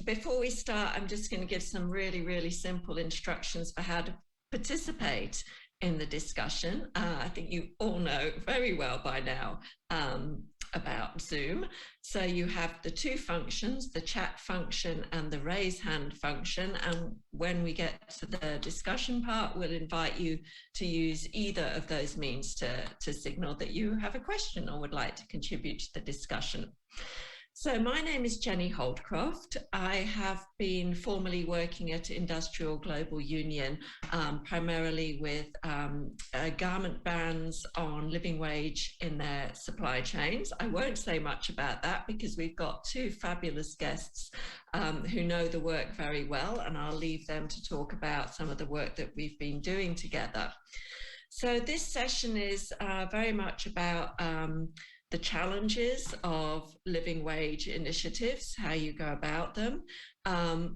Before we start, I'm just going to give some really, really simple instructions for how to participate in the discussion. I think you all know very well by now about Zoom. So you have the two functions, the chat function and the raise hand function. And when we get to the discussion part, we'll invite you to use either of those means to signal that you have a question or would like to contribute to the discussion. So my name is Jenny Holdcroft. I have been formerly working at Industrial Global Union, primarily with garment bans on living wage in their supply chains. I won't say much about that because we've got two fabulous guests who know the work very well, and I'll leave them to talk about some of the work that we've been doing together. So this session is very much about the challenges of living wage initiatives, how you go about them.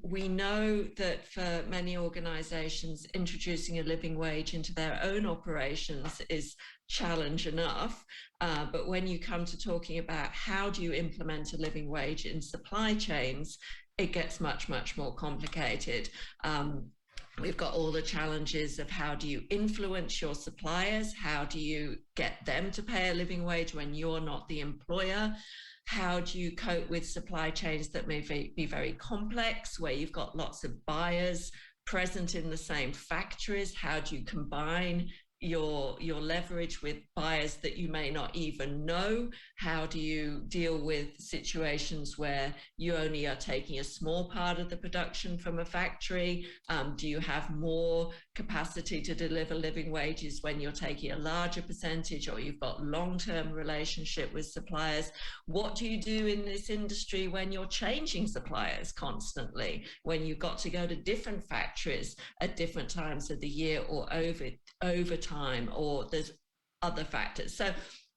We know that for many organizations, introducing a living wage into their own operations is challenge enough. But when you come to talking about how do you implement a living wage in supply chains, it gets much, much more complicated. We've got all the challenges of how do you influence your suppliers? How do you get them to pay a living wage when you're not the employer? How do you cope with supply chains that may be very complex, where you've got lots of buyers present in the same factories? How do you combine your leverage with buyers that you may not even know? How do you deal with situations where you only are taking a small part of the production from a factory? Do you have more capacity to deliver living wages when you're taking a larger percentage, or you've got long-term relationship with suppliers? What do you do in this industry when you're changing suppliers constantly, when you've got to go to different factories at different times of the year or over time, or there's other factors? So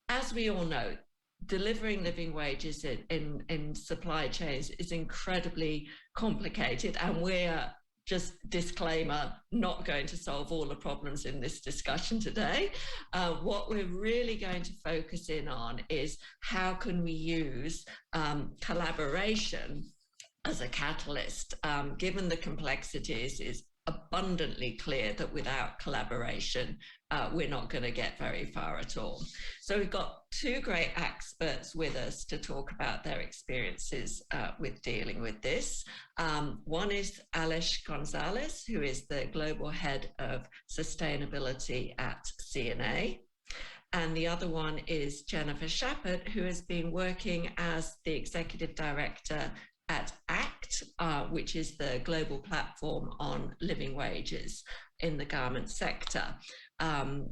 as we all know, delivering living wages in supply chains is incredibly complicated, and we're, just disclaimer, not going to solve all the problems in this discussion today. What we're really going to focus in on is how can we use collaboration as a catalyst. Given the complexities, is abundantly clear that without collaboration, we're not going to get very far at all. So we've got two great experts with us to talk about their experiences with dealing with this. One is Alex Gonzalez, who is the Global Head of Sustainability at CNA. And the other one is Jennifer Shepard, who has been working as the Executive Director at ACT, which is the global platform on living wages in the garment sector. I'm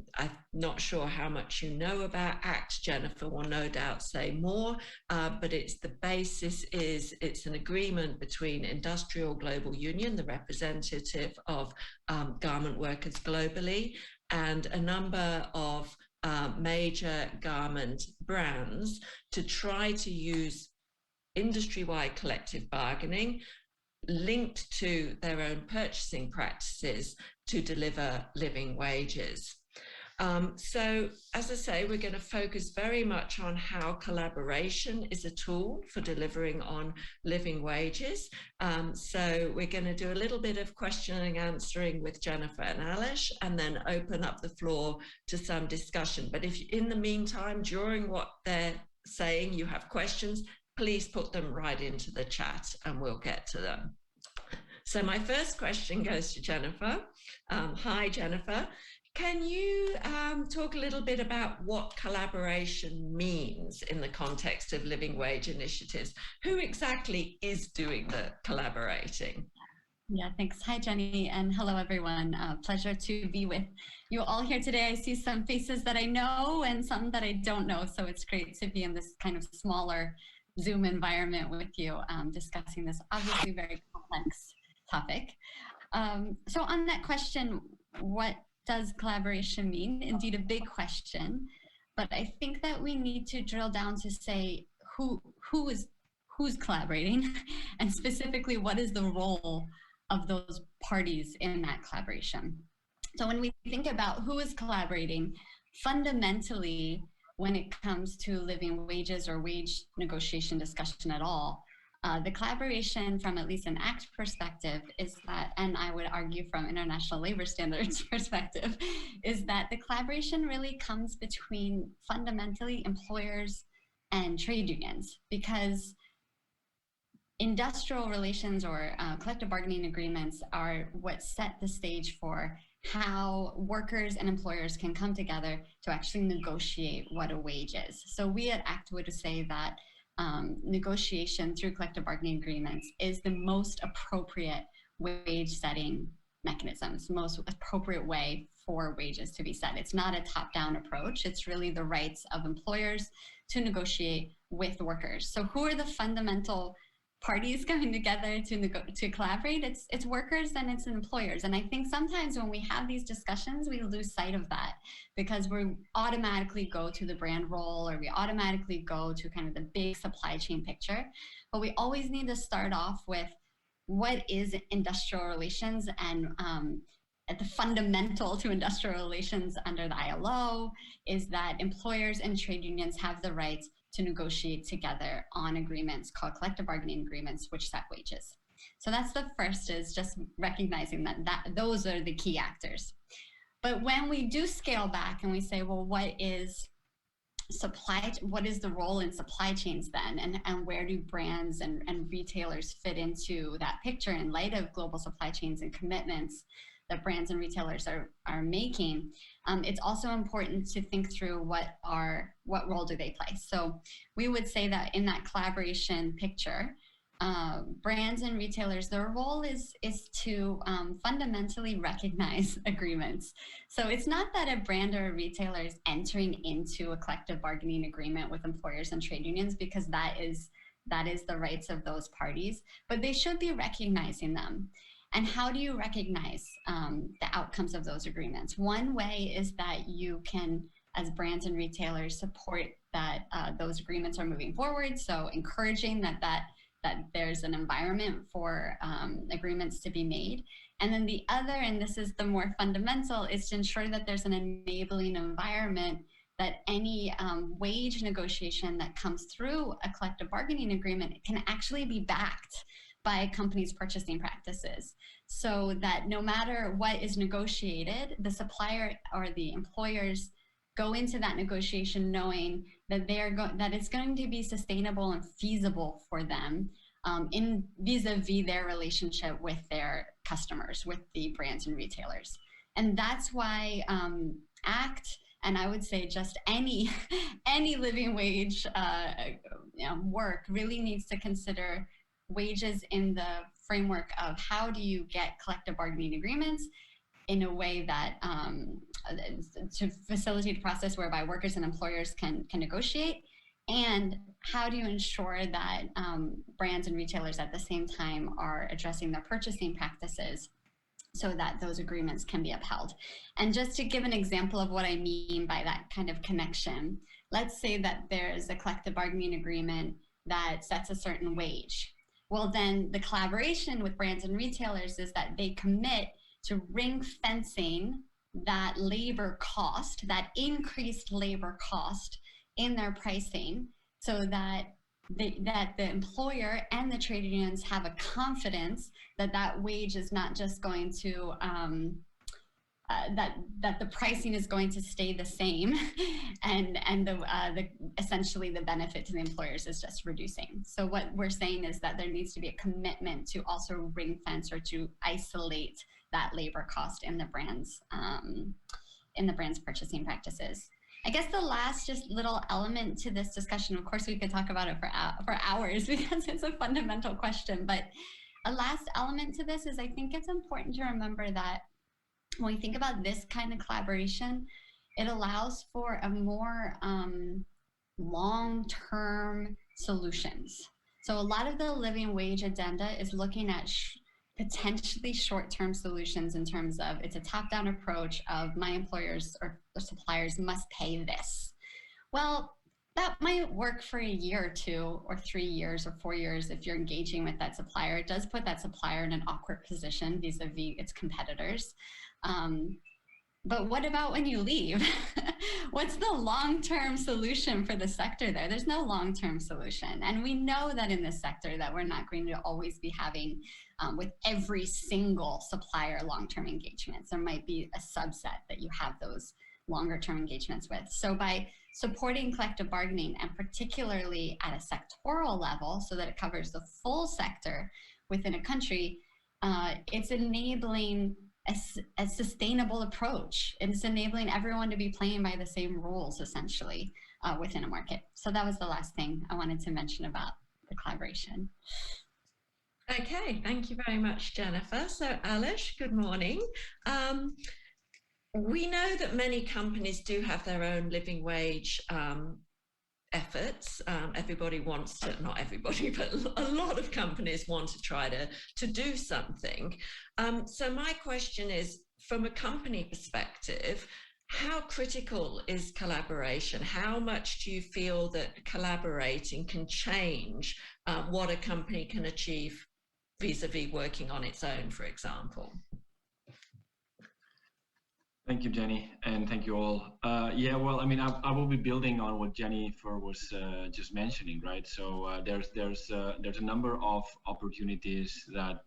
not sure how much you know about ACT. Jennifer will no doubt say more, but the basis is it's an agreement between Industrial Global Union, the representative of garment workers globally, and a number of major garment brands to try to use industry-wide collective bargaining linked to their own purchasing practices to deliver living wages. So, as I say, we're going to focus very much on how collaboration is a tool for delivering on living wages. So we're going to do a little bit of questioning and answering with Jennifer and Alex, and then open up the floor to some discussion. But if in the meantime, during what they're saying, you have questions, please put them right into the chat and we'll get to them. So my first question goes to Jennifer. Hi, Jennifer. Can you talk a little bit about what collaboration means in the context of living wage initiatives? Who exactly is doing the collaborating? Yeah, thanks. Hi, Jenny, and hello, everyone. Pleasure to be with you all here today. I see some faces that I know and some that I don't know, so it's great to be in this kind of smaller Zoom environment with you, discussing this obviously very complex topic. So on that question, what does collaboration mean? Indeed, a big question, but I think that we need to drill down to say who's collaborating, and specifically what is the role of those parties in that collaboration. So when we think about who is collaborating, fundamentally, when it comes to living wages or wage negotiation discussion at all, The collaboration from at least an ACT perspective is that, and I would argue from international labor standards perspective, is that the collaboration really comes between fundamentally employers and trade unions, because industrial relations or collective bargaining agreements are what set the stage for how workers and employers can come together to actually negotiate what a wage is. So we at ACT would say that negotiation through collective bargaining agreements is the most appropriate wage setting mechanisms, the most appropriate way for wages to be set. It's not a top-down approach. It's really the rights of employers to negotiate with workers. So who are the fundamental parties coming together to collaborate? It's workers and it's employers. And I think sometimes when we have these discussions, we lose sight of that, because we automatically go to the brand role, or we automatically go to kind of the big supply chain picture. But we always need to start off with what is industrial relations, and at the fundamental to industrial relations under the ILO is that employers and trade unions have the right to negotiate together on agreements called collective bargaining agreements, which set wages. So that's the first, is just recognizing that those are the key actors. But when we do scale back and we say, well, what is the role in supply chains then? And where do brands and retailers fit into that picture in light of global supply chains and commitments that brands and retailers are making? It's also important to think through what role do they play. So we would say that in that collaboration picture, brands and retailers, their role is to fundamentally recognize agreements. So it's not that a brand or a retailer is entering into a collective bargaining agreement with employers and trade unions, because that is the rights of those parties, but they should be recognizing them. And how do you recognize the outcomes of those agreements? One way is that you can, as brands and retailers, support that those agreements are moving forward. So encouraging that there's an environment for agreements to be made. And then the other, and this is the more fundamental, is to ensure that there's an enabling environment that any wage negotiation that comes through a collective bargaining agreement can actually be backed by a company's purchasing practices, so that no matter what is negotiated, the supplier or the employers go into that negotiation knowing that that it's going to be sustainable and feasible for them in vis-a-vis their relationship with their customers, with the brands and retailers. And that's why ACT, and I would say just any living wage work, really needs to consider wages in the framework of how do you get collective bargaining agreements in a way that to facilitate a process whereby workers and employers can negotiate, and how do you ensure that brands and retailers at the same time are addressing their purchasing practices so that those agreements can be upheld. And just to give an example of what I mean by that kind of connection, let's say that there's a collective bargaining agreement that sets a certain wage. Well, then the collaboration with brands and retailers is that they commit to ring fencing that labor cost, that increased labor cost in their pricing, so that the employer and the trade unions have a confidence that that wage is not just going to that the pricing is going to stay the same, and essentially the benefit to the employers is just reducing. So what we're saying is that there needs to be a commitment to also ring fence or to isolate that labor cost in the brand's purchasing practices. I guess the last just little element to this discussion, of course we could talk about it for hours because it's a fundamental question, but a last element to this is I think it's important to remember that when we think about this kind of collaboration, it allows for a more long-term solutions. So a lot of the living wage agenda is looking at potentially short-term solutions in terms of it's a top-down approach of my employers or suppliers must pay this. Well, that might work for a year or two or 3 years or 4 years if you're engaging with that supplier. It does put that supplier in an awkward position vis-a-vis its competitors. But what about when you leave? What's the long-term solution for the sector there? There's no long-term solution. And we know that in this sector that we're not going to always be having with every single supplier long-term engagements. There might be a subset that you have those longer-term engagements with. So by supporting collective bargaining, and particularly at a sectoral level so that it covers the full sector within a country, it's enabling a sustainable approach. It's enabling everyone to be playing by the same rules, essentially, within a market. So that was the last thing I wanted to mention about the collaboration. Okay, thank you very much, Jennifer. So Alish, good morning. We know that many companies do have their own living wage efforts. Everybody wants to, not everybody, but a lot of companies want to try to do something. So my question is, from a company perspective, how critical is collaboration? How much do you feel that collaborating can change what a company can achieve vis-a-vis working on its own, for example? Thank you, Jenny, and thank you all. Yeah, well, I mean, I will be building on what Jennifer was just mentioning, right? So there's a number of opportunities that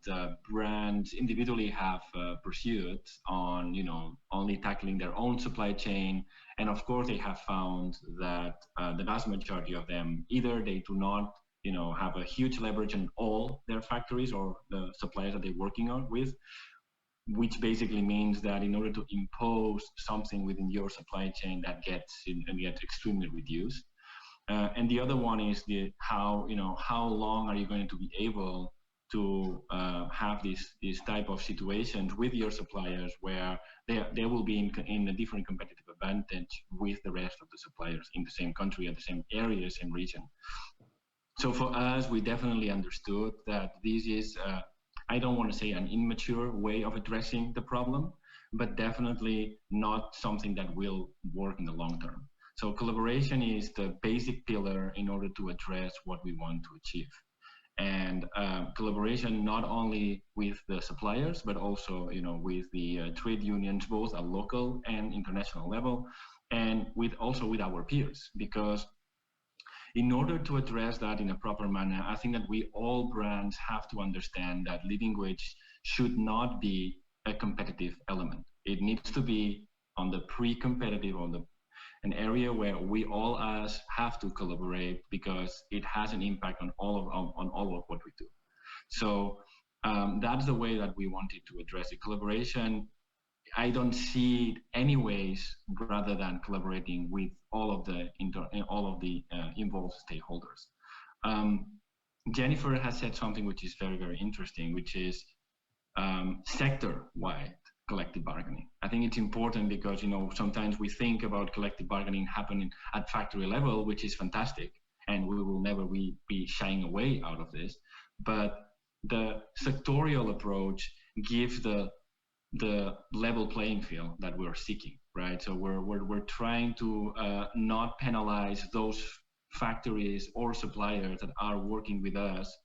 brands individually have pursued on, you know, only tackling their own supply chain, and of course they have found that the vast majority of them either they do not, you know, have a huge leverage on all their factories or the suppliers that they're working on with, which basically means that in order to impose something within your supply chain, that gets extremely reduced. And the other one is how long are you going to be able to have these type of situations with your suppliers where they will be in a different competitive advantage with the rest of the suppliers in the same country, at the same area, same region. So for us, we definitely understood that this is I don't want to say an immature way of addressing the problem, but definitely not something that will work in the long term. So collaboration is the basic pillar in order to address what we want to achieve. And collaboration not only with the suppliers, but also, you know, with the trade unions, both at local and international level, and also with our peers, because in order to address that in a proper manner, I think that we all brands have to understand that living wage should not be a competitive element. It needs to be on the pre-competitive, an area where we all as have to collaborate because it has an impact on all of what we do. So that's the way that we wanted to address it. Collaboration, I don't see it any ways rather than collaborating with all of the involved stakeholders. Jennifer has said something which is very, very interesting, which is sector-wide collective bargaining. I think it's important because, you know, sometimes we think about collective bargaining happening at factory level, which is fantastic, and we will never be shying away out of this. But the sectorial approach gives the level playing field that we're seeking, right? So we're trying to not penalize those factories or suppliers that are working with us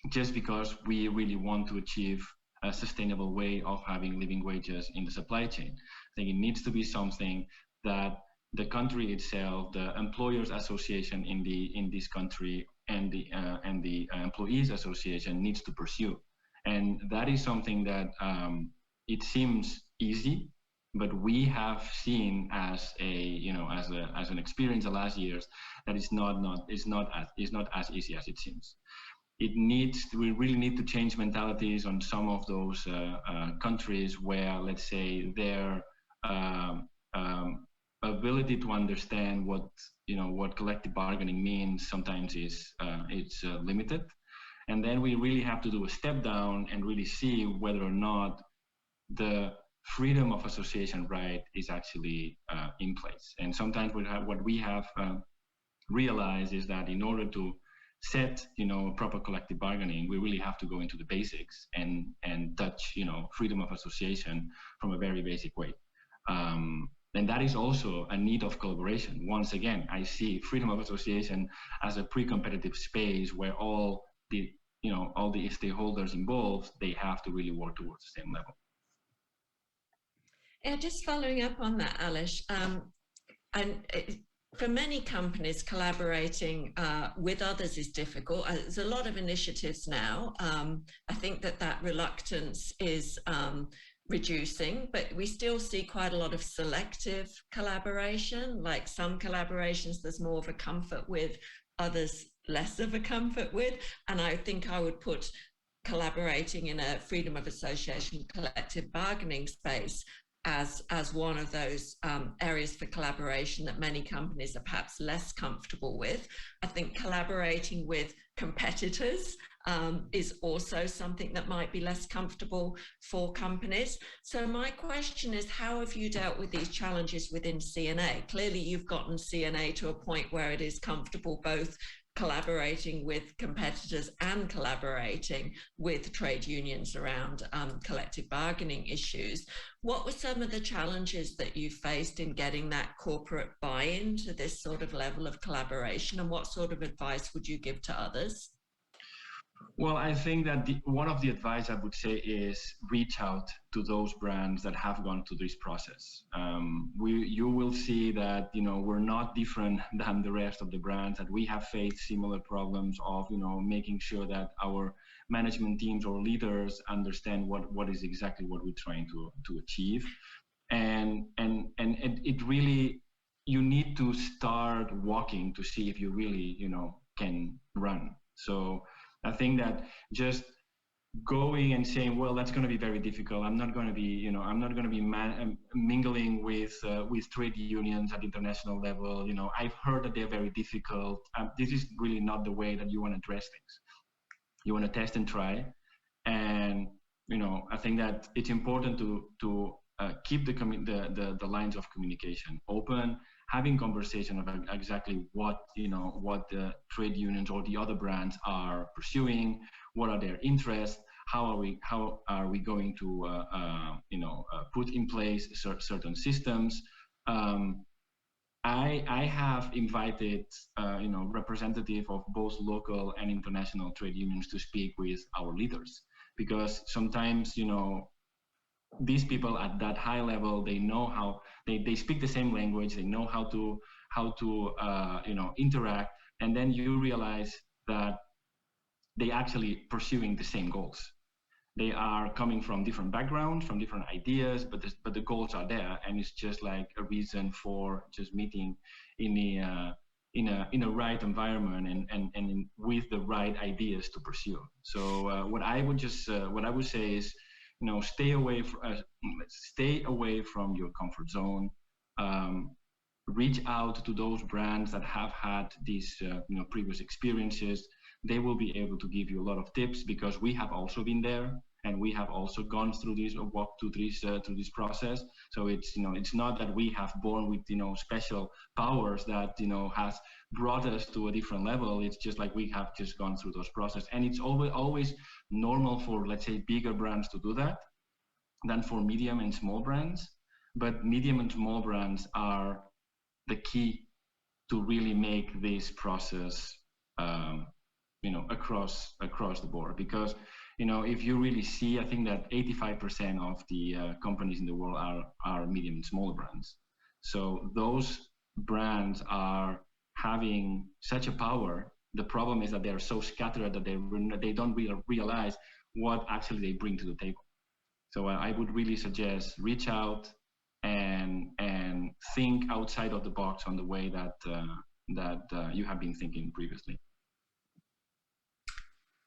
just because we really want to achieve a sustainable way of having living wages in the supply chain. I think it needs to be something that the country itself, the employers association in this country, and the employees association needs to pursue. And that is something that it seems easy, but we have seen as an experience the last years that it's not as easy as it seems. We really need to change mentalities on some of those countries where, let's say, their ability to understand what collective bargaining means sometimes is limited. And then we really have to do a step down and really see whether or not the freedom of association right is actually in place. And sometimes what we have realized is that in order to set, proper collective bargaining, we really have to go into the basics and touch, freedom of association from a very basic way. And that is also a need of collaboration. Once again, I see freedom of association as a pre-competitive space where all the stakeholders involved, they have to really work towards the same level. Yeah, just following up on that, Alish, and for many companies, collaborating with others is difficult. There's a lot of initiatives now. I think that reluctance is reducing, but we still see quite a lot of selective collaboration. Like some collaborations, there's more of a comfort with, others less of a comfort with. And I think I would put collaborating in a freedom of association collective bargaining space as one of those areas for collaboration that many companies are perhaps less comfortable with. I think collaborating with competitors is also something that might be less comfortable for companies. So my question is, how have you dealt with these challenges within CNA? Clearly, you've gotten CNA to a point where it is comfortable both collaborating with competitors and collaborating with trade unions around collective bargaining issues. What were some of the challenges that you faced in getting that corporate buy-in to this sort of level of collaboration, and what sort of advice would you give to others? Well, I think that one of the advice I would say is reach out to those brands that have gone through this process. You will see that, we're not different than the rest of the brands, that we have faced similar problems of, making sure that our management teams or leaders understand what is exactly what we're trying to achieve. And it really, you need to start walking to see if you really, can run. So I think that just going and saying, well, that's going to be very difficult. I'm not going to be, mingling with trade unions at international level. I've heard that they're very difficult. This is really not the way that you want to address things. You want to test and try. And, I think that it's important to keep the lines of communication open, having conversation about exactly what the trade unions or the other brands are pursuing, what are their interests, how are we going to put in place certain systems. I have invited representative of both local and international trade unions to speak with our leaders, because sometimes these people at that high level, they know how they speak the same language, they know how to interact, and then you realize that they actually pursuing the same goals. They are coming from different backgrounds, from different ideas, but the goals are there, and it's just like a reason for just meeting in a right environment and with the right ideas to pursue. So what I would say is, stay away from your comfort zone. Reach out to those brands that have had these previous experiences. They will be able to give you a lot of tips, because we have also been there and we have also gone through this or walked through this process. So it's not that we have born with special powers that has brought us to a different level. It's just like we have just gone through those process, and it's always normal for, let's say, bigger brands to do that than for medium and small brands. But medium and small brands are the key to really make this process across the board, because if you really see, I think that 85% of the companies in the world are medium and smaller brands. So those brands are having such a power. The problem is that they're so scattered that they don't really realize what actually they bring to the table. So I would really suggest reach out and think outside of the box on the way that you have been thinking previously.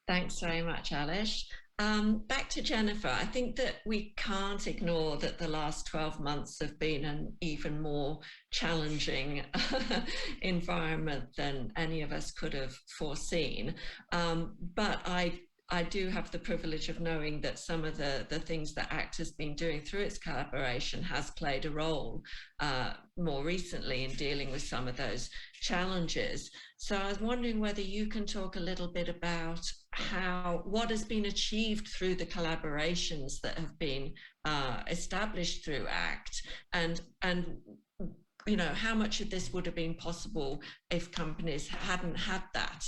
Thanks very much, Alish. Back to Jennifer. I think that we can't ignore that the last 12 months have been an even more challenging environment than any of us could have foreseen. But I do have the privilege of knowing that some of the things that ACT has been doing through its collaboration has played a role more recently in dealing with some of those challenges. So I was wondering whether you can talk a little bit about what has been achieved through the collaborations that have been established through ACT, and how much of this would have been possible if companies hadn't had that,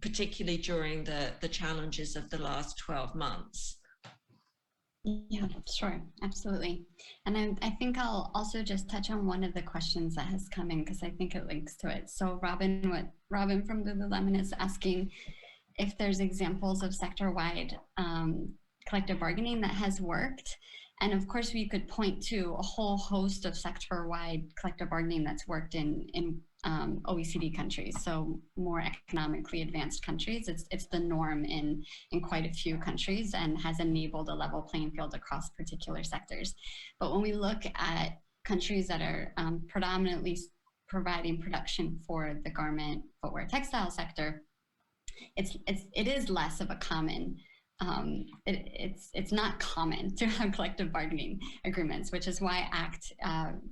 particularly during the challenges of the last 12 months. Yeah, sure. Absolutely. And I think I'll also just touch on one of the questions that has come in because I think it links to it. So Robin from Lululemon is asking if there's examples of sector-wide collective bargaining that has worked. And of course, we could point to a whole host of sector-wide collective bargaining that's worked in OECD countries, so more economically advanced countries. It's the norm in quite a few countries and has enabled a level playing field across particular sectors. But when we look at countries that are predominantly providing production for the garment, footwear, textile sector, it is less of a common it's not common to have collective bargaining agreements, which is why ACT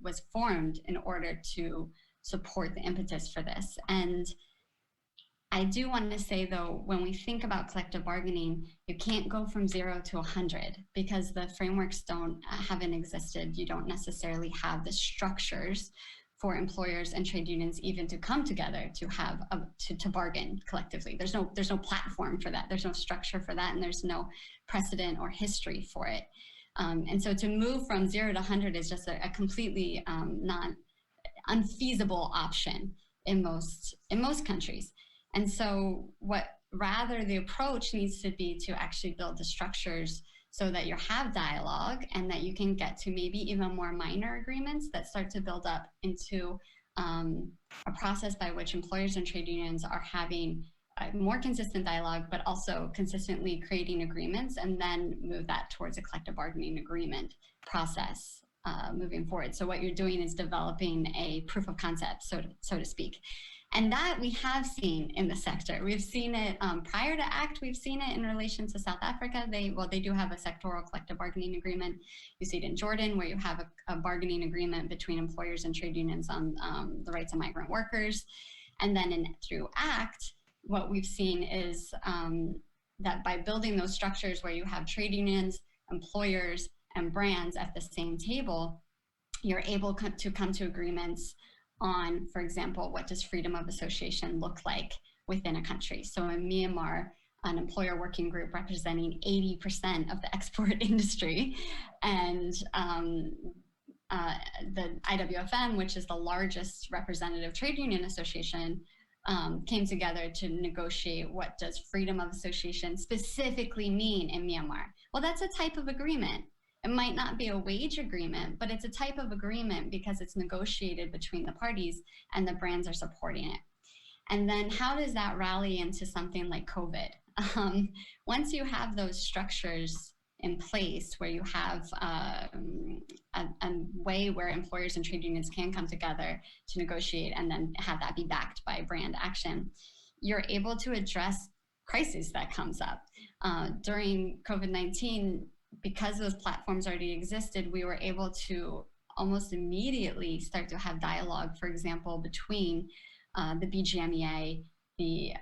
was formed in order to support the impetus for this. And I do want to say, though, when we think about collective bargaining, you can't go from 0 to 100 because the frameworks haven't existed. You don't necessarily have the structures for employers and trade unions even to come together to have to bargain collectively. There's no platform for that. There's no structure for that, and there's no precedent or history for it. And so to move from 0 to 100 is just a completely unfeasible option in most countries. And so rather the approach needs to be to actually build the structures so that you have dialogue and that you can get to maybe even more minor agreements that start to build up into a process by which employers and trade unions are having more consistent dialogue, but also consistently creating agreements, and then move that towards a collective bargaining agreement process moving forward. So what you're doing is developing a proof of concept, so to speak. And that we have seen in the sector. We've seen it prior to ACT. We've seen it in relation to South Africa. They do have a sectoral collective bargaining agreement. You see it in Jordan, where you have a bargaining agreement between employers and trade unions on the rights of migrant workers. And then through ACT, what we've seen is that by building those structures where you have trade unions, employers, and brands at the same table, you're able to come to agreements on, for example, what does freedom of association look like within a country. So in Myanmar, an employer working group representing 80% of the export industry, and the IWFM, which is the largest representative trade union association, came together to negotiate what does freedom of association specifically mean in Myanmar. Well, that's a type of agreement. It might not be a wage agreement, but it's a type of agreement because it's negotiated between the parties and the brands are supporting it. And then how does that rally into something like COVID? Once you have those structures in place where you have a way where employers and trade unions can come together to negotiate and then have that be backed by brand action, you're able to address crises that comes up. During COVID-19, because those platforms already existed, we were able to almost immediately start to have dialogue, for example, between the BGMEA, the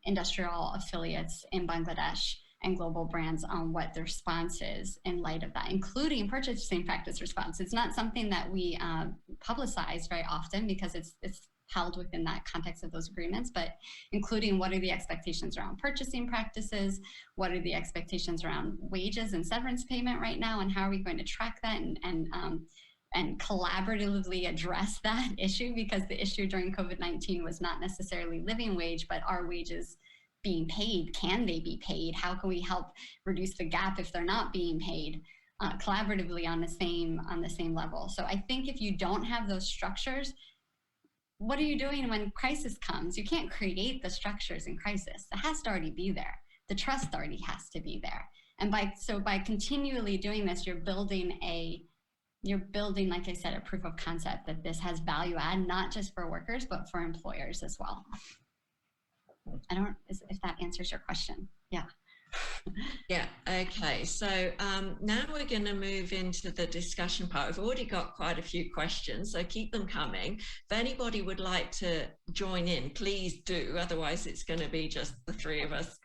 industrial affiliates in Bangladesh, and global brands on what the response is in light of that, including purchasing practice response. It's not something that we publicize very often because it's held within that context of those agreements, but including what are the expectations around purchasing practices, what are the expectations around wages and severance payment right now, and how are we going to track that and collaboratively address that issue, because the issue during COVID-19 was not necessarily living wage, but are wages being paid? Can they be paid? How can we help reduce the gap if they're not being paid collaboratively on the same level? So I think if you don't have those structures, what are you doing when crisis comes? You can't create the structures in crisis. It has to already be there. The trust already has to be there. And by continually doing this, you're building, like I said, a proof of concept that this has value add, not just for workers, but for employers as well. I don't know if that answers your question. Yeah. Yeah, okay. So now we're going to move into the discussion part. We've already got quite a few questions, so keep them coming. If anybody would like to join in, please do. Otherwise, it's going to be just the three of us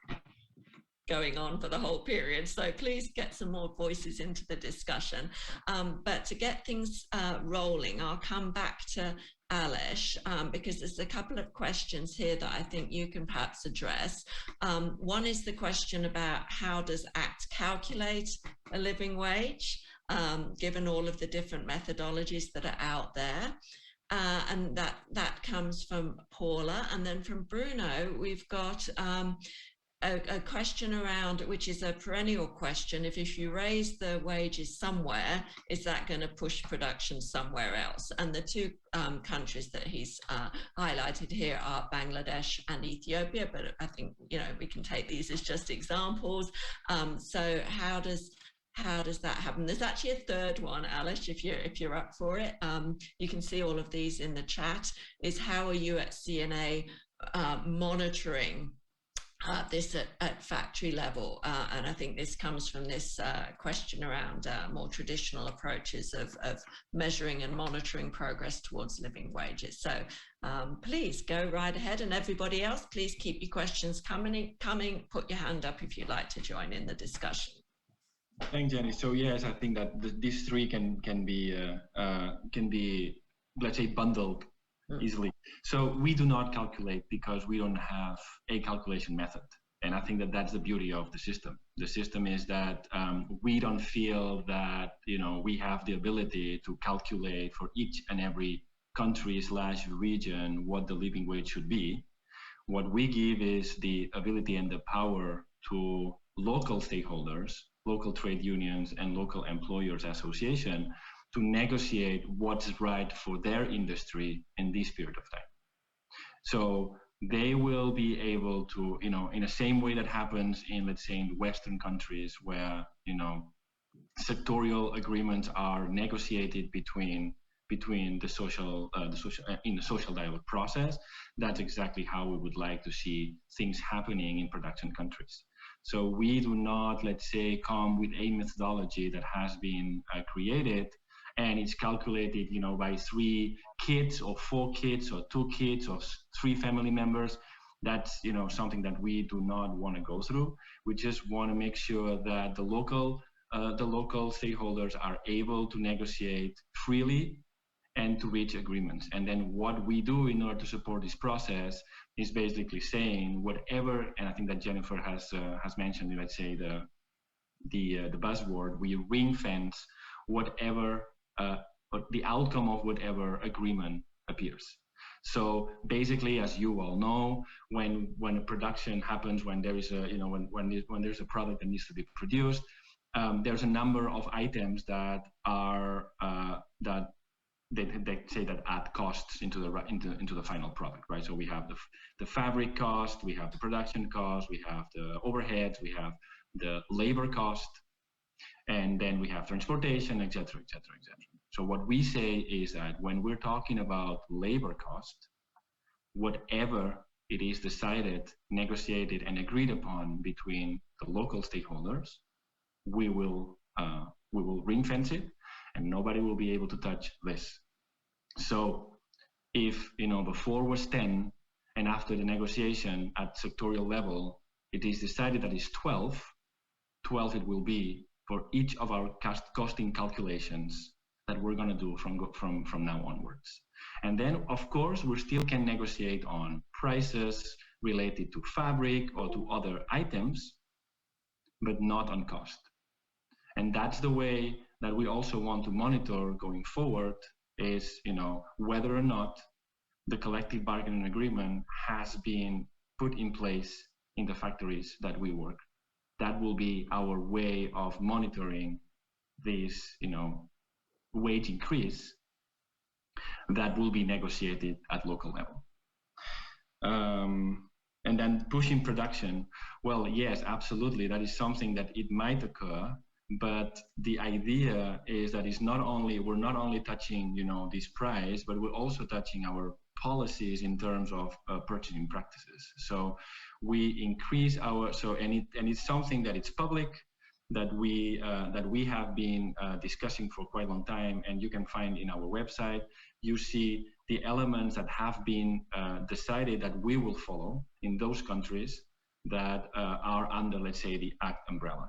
going on for the whole period. So please get some more voices into the discussion. But to get things rolling, I'll come back to Alish, because there's a couple of questions here that I think you can perhaps address. One is the question about how does ACT calculate a living wage, given all of the different methodologies that are out there. And that comes from Paula. And then from Bruno, we've got a question around, which is a perennial question. If you raise the wages somewhere, is that going to push production somewhere else? And the two countries that he's highlighted here are Bangladesh and Ethiopia, but I think, you know, we can take these as just examples. So how does that happen? There's actually a third one, Alice, if you're up for it. You can see all of these in the chat. Is how are you at CNA monitoring this at factory level? And I think this comes from this question around more traditional approaches of measuring and monitoring progress towards living wages. So please go right ahead, and everybody else, please keep your questions coming. Put your hand up if you'd like to join in the discussion. Thanks, Jenny. So yes, I think that these three can be let's say bundled easily. So we do not calculate because we don't have a calculation method. And I think that that's the beauty of the system. The system is that we don't feel that, you know, we have the ability to calculate for each and every country/region what the living wage should be. What we give is the ability and the power to local stakeholders, local trade unions and local employers association to negotiate what's right for their industry in this period of time. So they will be able to, you know, in the same way that happens in, let's say, in Western countries where, you know, sectorial agreements are negotiated between the social in the social dialogue process. That's exactly how we would like to see things happening in production countries. So we do not, let's say, come with a methodology that has been created and it's calculated, you know, by 3 kids or 4 kids or 2 kids or 3 family members. That's, you know, something that we do not want to go through. We just want to make sure that the local stakeholders are able to negotiate freely and to reach agreements. And then what we do in order to support this process is basically saying whatever, and I think that Jennifer has mentioned, let's say the buzzword, we ring fence whatever the outcome of whatever agreement appears. So basically, as you all know, when a production happens, when there is a, you know, when there's a product that needs to be produced, there's a number of items that are that they say that add costs into the final product, right? So we have the fabric cost, we have the production cost, we have the overheads, we have the labor cost, and then we have transportation, et cetera, et cetera, et cetera. So what we say is that when we're talking about labor cost, whatever it is decided, negotiated, and agreed upon between the local stakeholders, we will ring fence it, and nobody will be able to touch this. So if, you know, before was 10, and after the negotiation at sectorial level, it is decided that it's 12 it will be for each of our costing calculations that we're going to do from now onwards. And then, of course, we still can negotiate on prices related to fabric or to other items, but not on cost. And that's the way that we also want to monitor going forward is, you know, whether or not the collective bargaining agreement has been put in place in the factories that we work. That will be our way of monitoring this, you know, wage increase that will be negotiated at local level. And then pushing production. Well, yes, absolutely. That is something that it might occur, but the idea is that we're not only touching, you know, this price, but we're also touching our policies in terms of purchasing practices. So we increase and it's something that it's public, that we have been discussing for quite a long time, and you can find in our website. You see the elements that have been decided that we will follow in those countries that are under, let's say, the ACT umbrella.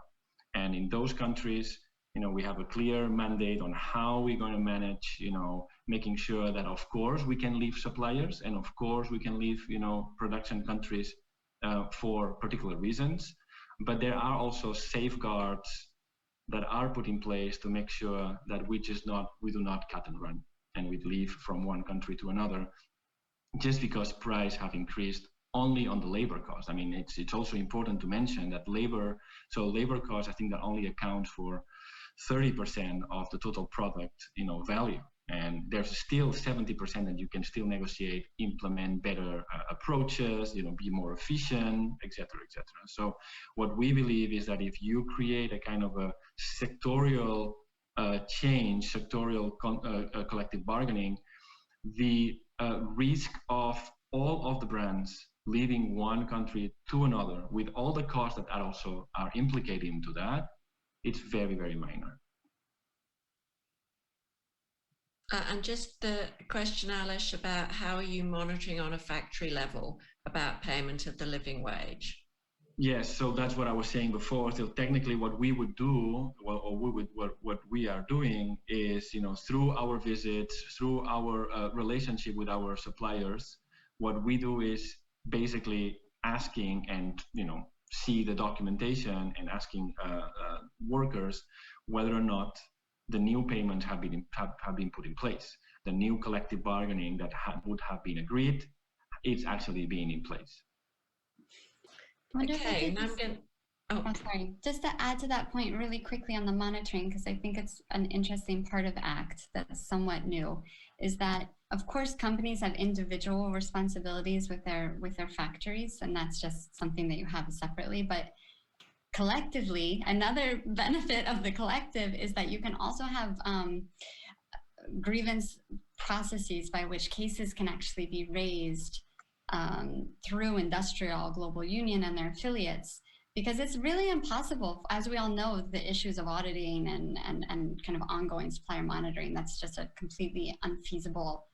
And in those countries, we have a clear mandate on how we're going to manage, making sure that, of course, we can leave suppliers, and of course, we can leave, production countries for particular reasons. But there are also safeguards that are put in place to make sure that we do not cut and run, and we leave from one country to another just because price have increased only on the labor cost. I mean, it's also important to mention that labor cost, I think, that only accounts for 30% of the total product, value. And there's still 70% that you can still negotiate, implement better approaches, be more efficient, etc., etc. So what we believe is that if you create a kind of a sectorial change, sectorial collective bargaining, the risk of all of the brands leaving one country to another with all the costs that also are implicated into that, it's very, very minor. And just the question, Alice, about how are you monitoring on a factory level about payment of the living wage? Yes, so that's what I was saying before. So technically what we would do, what we are doing is, through our visits, through our relationship with our suppliers, what we do is basically asking and, see the documentation and asking workers whether or not the new payments have been put in place. The new collective bargaining that would have been agreed, it's actually being in place. Okay, now I'm going. Oh, sorry. Just to add to that point really quickly on the monitoring, because I think it's an interesting part of ACT that's somewhat new, is that of course companies have individual responsibilities with their factories, and that's just something that you have separately. But collectively, another benefit of the collective is that you can also have grievance processes by which cases can actually be raised through Industrial Global Union and their affiliates, because it's really impossible, as we all know, the issues of auditing and kind of ongoing supplier monitoring, that's just a completely unfeasible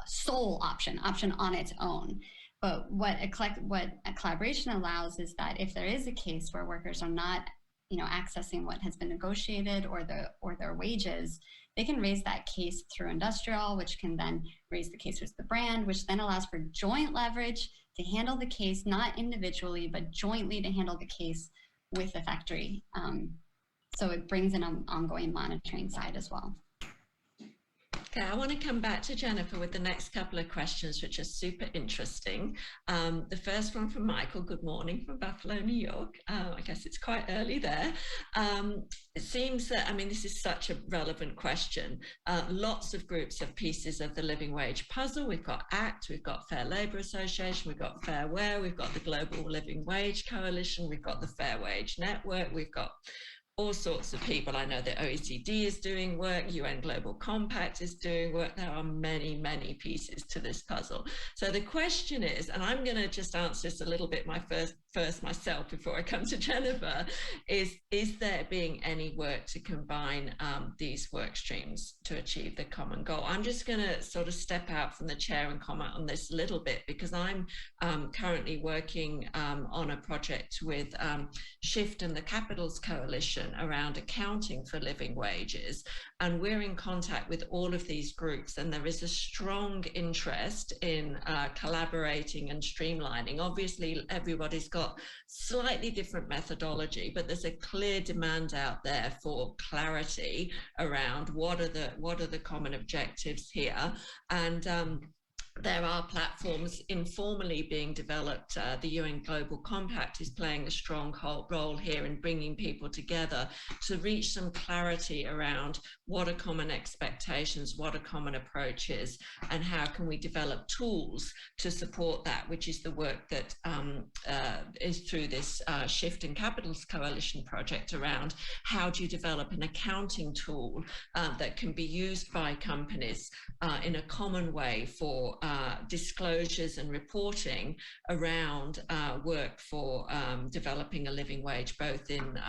sole option on its own. But what a collaboration allows is that if there is a case where workers are not, accessing what has been negotiated or their wages, they can raise that case through Industrial, which can then raise the case with the brand, which then allows for joint leverage to handle the case, not individually, but jointly to handle the case with the factory. So it brings in an ongoing monitoring side as well. Okay, I want to come back to Jennifer with the next couple of questions, which are super interesting. The first one from Michael, good morning from Buffalo, New York. I guess it's quite early there. It seems that, this is such a relevant question. Lots of groups have pieces of the living wage puzzle. We've got ACT, we've got Fair Labour Association, we've got Fair Wear, we've got the Global Living Wage Coalition, we've got the Fair Wage Network, we've got all sorts of people. I know the OECD is doing work, UN Global Compact is doing work. There are many, many pieces to this puzzle. So the question is, and I'm going to just answer this a little bit first myself before I come to Jennifer, is there being any work to combine these work streams to achieve the common goal? I'm just going to sort of step out from the chair and comment on this a little bit, because I'm currently working on a project with Shift and the Capitals Coalition around accounting for living wages, and we're in contact with all of these groups, and there is a strong interest in collaborating and streamlining. Obviously everybody's got slightly different methodology, but there's a clear demand out there for clarity around what are the common objectives here. And there are platforms informally being developed. The UN Global Compact is playing a strong role here in bringing people together to reach some clarity around what are common expectations, what are common approaches, and how can we develop tools to support that, which is the work that is through this Shift and Capitals Coalition project around how do you develop an accounting tool that can be used by companies in a common way for disclosures and reporting around work for developing a living wage, both in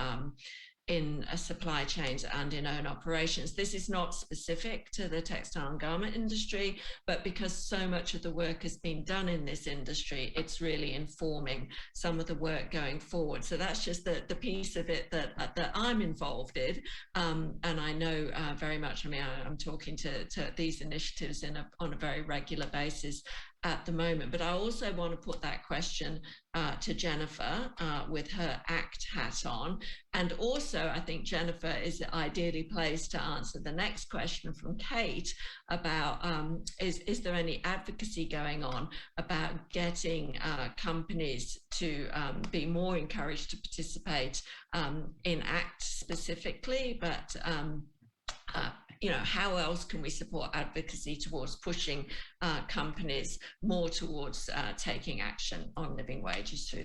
in supply chains and in own operations. This is not specific to the textile and garment industry, but because so much of the work has been done in this industry, it's really informing some of the work going forward. So that's just the piece of it that I'm involved in. And I know very much, I mean, I'm talking to these initiatives on a very regular basis at the moment. But I also want to put that question to Jennifer with her ACT hat on. And also, I think Jennifer is ideally placed to answer the next question from Kate about is there any advocacy going on about getting companies to be more encouraged to participate in ACT specifically, but you know, how else can we support advocacy towards pushing companies more towards taking action on living wages through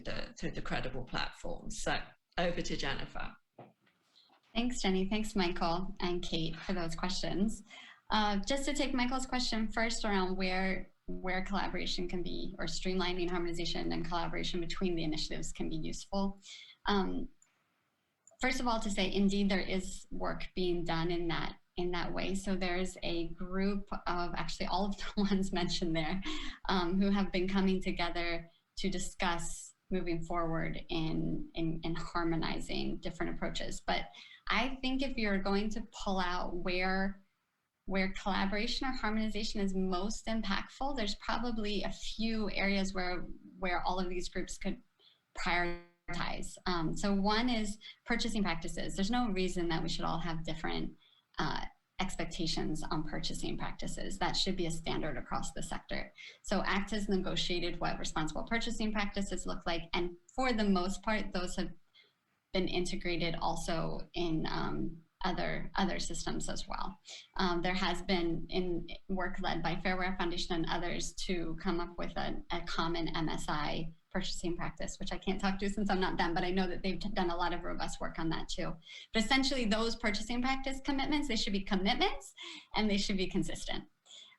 the credible platforms? So over to Jennifer. Thanks, Jenny. Thanks, Michael and Kate, for those questions. Just to take Michael's question first around where collaboration can be, or streamlining harmonization and collaboration between the initiatives can be useful. First of all, to say, indeed, there is work being done in that way. So there's a group of actually all of the ones mentioned there who have been coming together to discuss moving forward in harmonizing different approaches. But I think if you're going to pull out where collaboration or harmonization is most impactful, there's probably a few areas where all of these groups could prioritize. So one is purchasing practices. There's no reason that we should all have different expectations on purchasing practices. That should be a standard across the sector. So ACT has negotiated what responsible purchasing practices look like, and for the most part, those have been integrated also in other systems as well. There has been work led by Fair Wear Foundation and others to come up with a common MSI purchasing practice, which I can't talk to since I'm not them, but I know that they've done a lot of robust work on that too. But essentially those purchasing practice commitments, they should be commitments and they should be consistent.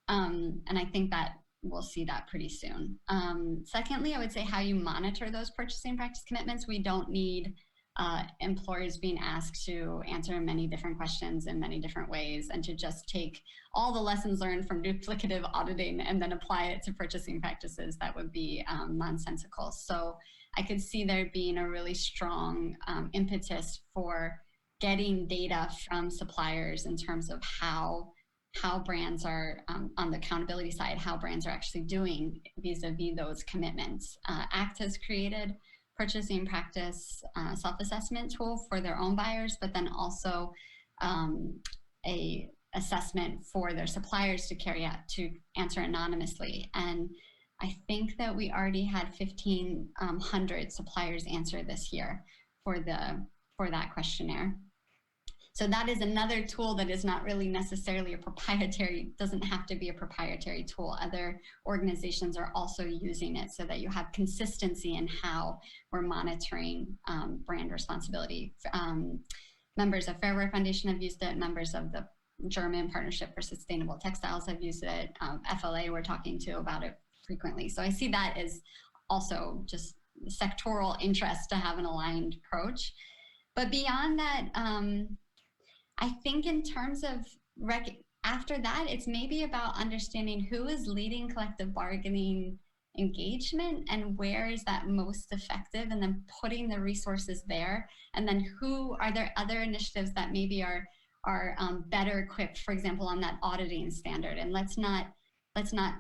And I think that we'll see that pretty soon. Secondly, I would say how you monitor those purchasing practice commitments. We don't need employers being asked to answer many different questions in many different ways and to just take all the lessons learned from duplicative auditing and then apply it to purchasing practices. That would be nonsensical. So I could see there being a really strong impetus for getting data from suppliers in terms of how brands are, on the accountability side, how brands are actually doing vis-a-vis those commitments. ACT has created purchasing practice self-assessment tool for their own buyers, but then also a assessment for their suppliers to carry out to answer anonymously. And I think that we already had 1,500 suppliers answer this year for that questionnaire. So that is another tool that is not really necessarily a proprietary, doesn't have to be a proprietary tool. Other organizations are also using it so that you have consistency in how we're monitoring brand responsibility. Members of Fair Wear Foundation have used it. Members of the German Partnership for Sustainable Textiles have used it. FLA, we're talking to about it frequently. So I see that as also just sectoral interest to have an aligned approach. But beyond that, I think in terms of after that, it's maybe about understanding who is leading collective bargaining engagement and where is that most effective, and then putting the resources there. And then are there other initiatives that maybe are better equipped, for example, on that auditing standard? And let's not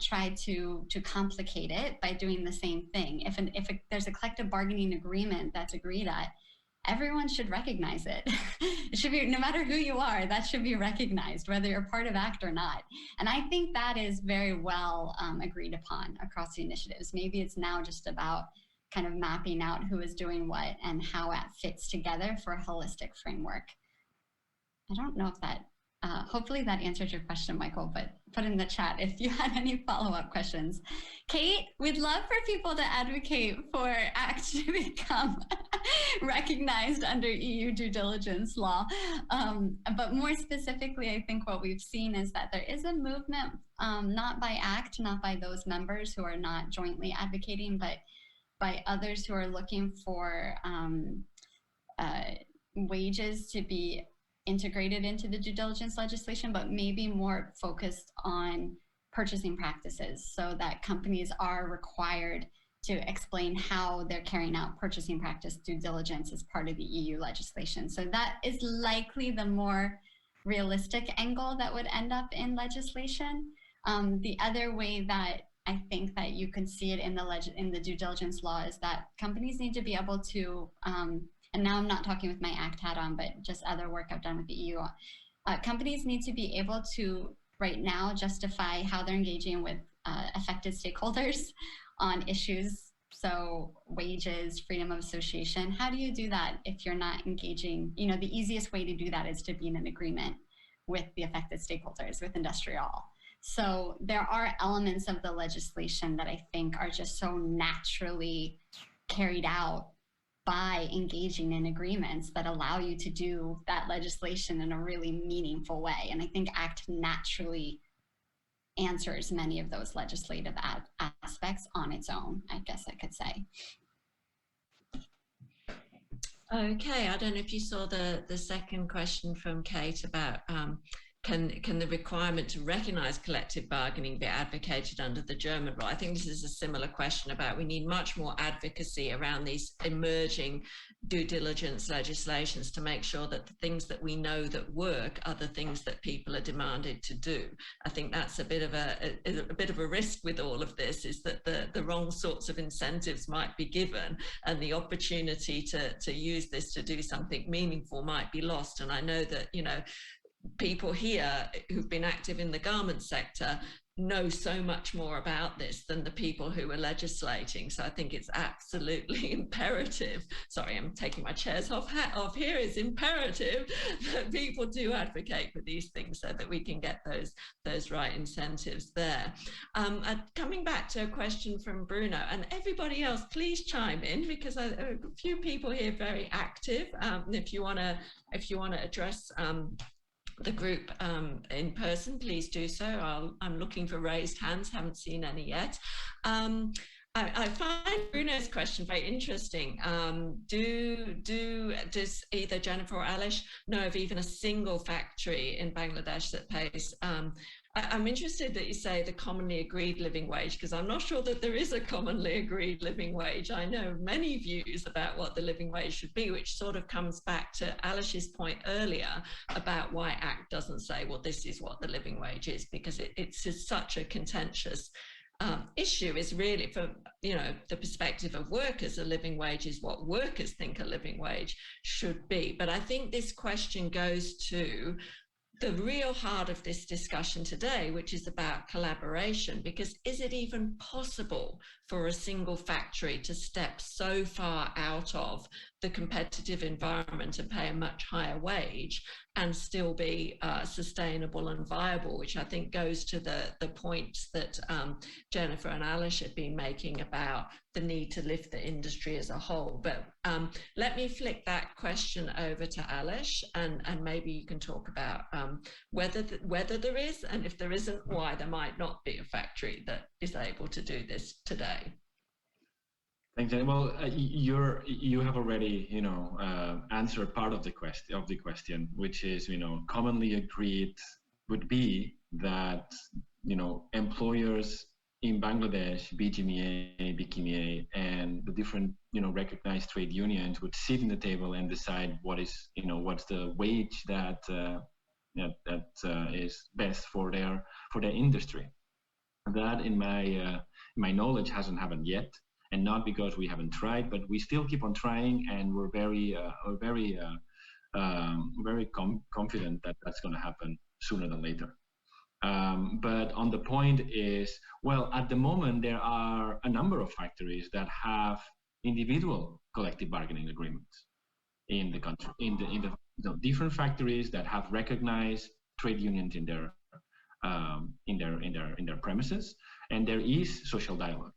try to complicate it by doing the same thing. If there's a collective bargaining agreement that's agreed at, everyone should recognize it. It should be, no matter who you are, that should be recognized, whether you're part of ACT or not. And I think that is very well agreed upon across the initiatives. Maybe it's now just about kind of mapping out who is doing what and how it fits together for a holistic framework. I don't know if that, hopefully that answered your question, Michael, but put in the chat if you had any follow-up questions. Kate, we'd love for people to advocate for ACT to become recognized under EU due diligence law. But more specifically, I think what we've seen is that there is a movement, not by ACT, not by those members who are not jointly advocating, but by others who are looking for wages to be integrated into the due diligence legislation, but maybe more focused on purchasing practices, so that companies are required to explain how they're carrying out purchasing practice due diligence as part of the EU legislation. So that is likely the more realistic angle that would end up in legislation. The other way that I think that you can see it in the due diligence law is that companies need to be able to, and now I'm not talking with my ACT hat on, but just other work I've done with the EU. Companies need to be able to right now justify how they're engaging with affected stakeholders on issues. So wages, freedom of association. How do you do that if you're not engaging? You know, the easiest way to do that is to be in an agreement with the affected stakeholders, with industrial. So there are elements of the legislation that I think are just so naturally carried out by engaging in agreements that allow you to do that legislation in a really meaningful way. And I think ACT naturally answers many of those legislative aspects on its own, I guess I could say. Okay, I don't know if you saw the second question from Kate about can the requirement to recognise collective bargaining be advocated under the German law? I think this is a similar question about we need much more advocacy around these emerging due diligence legislations to make sure that the things that we know that work are the things that people are demanded to do. I think that's a bit of a risk with all of this, is that the wrong sorts of incentives might be given and the opportunity to use this to do something meaningful might be lost. And I know that, you know, people here who've been active in the garment sector know so much more about this than the people who are legislating. So I think it's absolutely imperative. Sorry, I'm taking my chair's off here. It's imperative that people do advocate for these things so that we can get those right incentives there. Coming back to a question from Bruno, and everybody else, please chime in, because a few people here very active. If you want to address the group in person, please do so. I'm looking for raised hands, haven't seen any yet. I find Bruno's question very interesting. Does either Jennifer or Alish know of even a single factory in Bangladesh that pays I'm interested that you say the commonly agreed living wage, because I'm not sure that there is a commonly agreed living wage. I know many views about what the living wage should be, which sort of comes back to Alish's point earlier about why ACT doesn't say, well, this is what the living wage is, because it's such a contentious issue. Is really, from the perspective of workers, a living wage is what workers think a living wage should be. But I think this question goes to the real heart of this discussion today, which is about collaboration, because is it even possible for a single factory to step so far out of the competitive environment and pay a much higher wage and still be sustainable and viable, which I think goes to the points that Jennifer and Alish have been making about the need to lift the industry as a whole. But let me flick that question over to Alish, and maybe you can talk about whether there is, and if there isn't, why there might not be a factory that is able to do this today. Thanks, Jenny. Well, you have already, answered part of the question, which is, commonly agreed would be that, employers in Bangladesh, BGMEA, BKMEA, and the different, recognized trade unions would sit in the table and decide what's the wage that is best for their industry. That, in my knowledge, hasn't happened yet. And not because we haven't tried, but we still keep on trying, and we're very confident that that's going to happen sooner than later. But on the point is, well, at the moment there are a number of factories that have individual collective bargaining agreements in the country, in the different factories that have recognized trade unions in their premises, and there is social dialogue.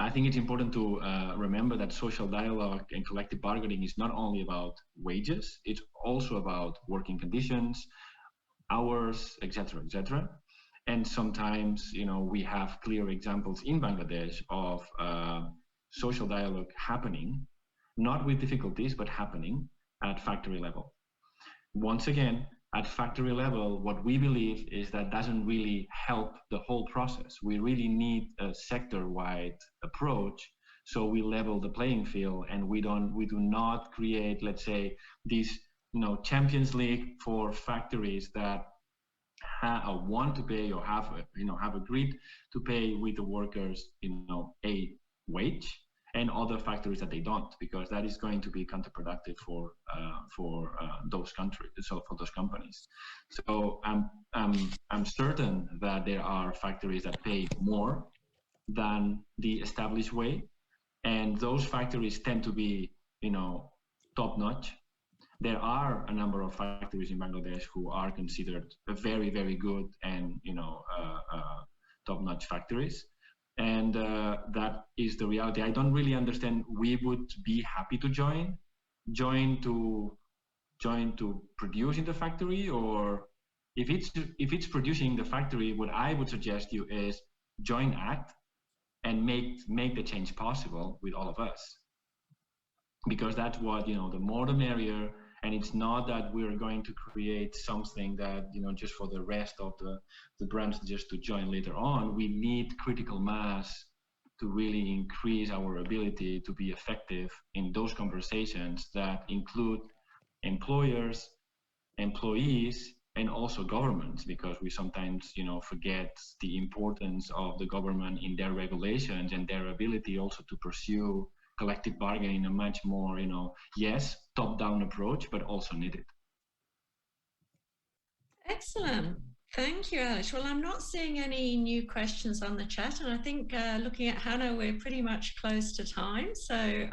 I think it's important to remember that social dialogue and collective bargaining is not only about wages, it's also about working conditions, hours, etc., etc. And sometimes, we have clear examples in Bangladesh of social dialogue happening not with difficulties, but happening at factory level. Once again, at factory level, what we believe is that doesn't really help the whole process. We really need a sector-wide approach, so we level the playing field, and we do not create, let's say, this Champions League for factories that want to pay or have agreed to pay with the workers a wage, and other factories that they don't, because that is going to be counterproductive for those countries, so for those companies. So I'm certain that there are factories that pay more than the established way, and those factories tend to be top notch. There are a number of factories in Bangladesh who are considered very, very good and top-notch factories, and that is the reality. I don't really understand. We would be happy to join to produce in the factory, or if it's producing in the factory, what I would suggest you is join ACT and make the change possible with all of us, because that's what the more the merrier. And it's not that we're going to create something that, just for the rest of the brands just to join later on. We need critical mass to really increase our ability to be effective in those conversations that include employers, employees, and also governments, because we sometimes, forget the importance of the government in their regulations and their ability also to pursue collective bargaining in a much more, yes, top-down approach, but also needed. Excellent. Thank you, Alex. Well, I'm not seeing any new questions on the chat, and I think looking at Hannah, we're pretty much close to time. So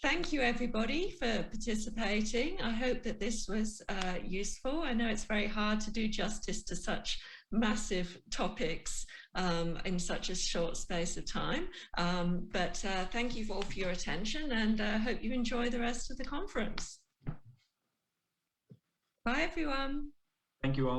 thank you, everybody, for participating. I hope that this was useful. I know it's very hard to do justice to such massive topics in such a short space of time. But thank you all for your attention, and I hope you enjoy the rest of the conference. Bye, everyone. Thank you all.